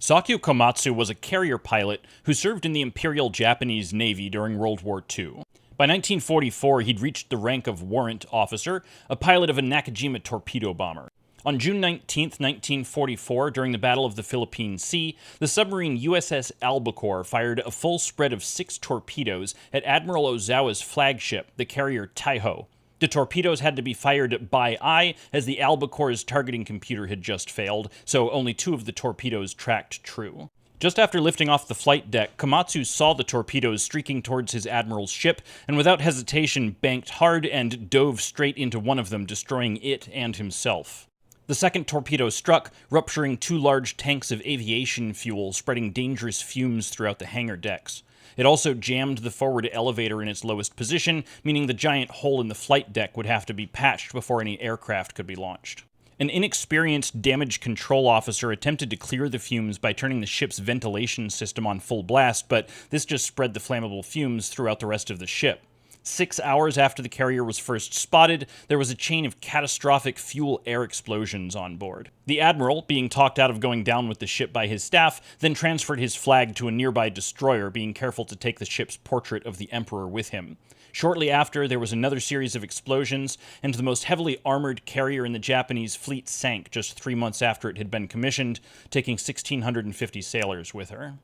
Sakio Komatsu was a carrier pilot who served in the Imperial Japanese Navy during World War II. By 1944, he'd reached the rank of warrant officer, a pilot of a Nakajima torpedo bomber. On June 19, 1944, during the Battle of the Philippine Sea, the submarine USS Albacore fired a full spread of 6 torpedoes at Admiral Ozawa's flagship, the carrier Taihō. The torpedoes had to be fired by eye, as the Albacore's targeting computer had just failed, so only 2 of the torpedoes tracked true. Just after lifting off the flight deck, Komatsu saw the torpedoes streaking towards his admiral's ship, and without hesitation banked hard and dove straight into one of them, destroying it and himself. The second torpedo struck, rupturing 2 large tanks of aviation fuel, spreading dangerous fumes throughout the hangar decks. It also jammed the forward elevator in its lowest position, meaning the giant hole in the flight deck would have to be patched before any aircraft could be launched. An inexperienced damage control officer attempted to clear the fumes by turning the ship's ventilation system on full blast, but this just spread the flammable fumes throughout the rest of the ship. 6 hours after the carrier was first spotted, there was a chain of catastrophic fuel-air explosions on board. The admiral, being talked out of going down with the ship by his staff, then transferred his flag to a nearby destroyer, being careful to take the ship's portrait of the emperor with him. Shortly after, there was another series of explosions, and the most heavily armored carrier in the Japanese fleet sank just 3 months after it had been commissioned, taking 1,650 sailors with her.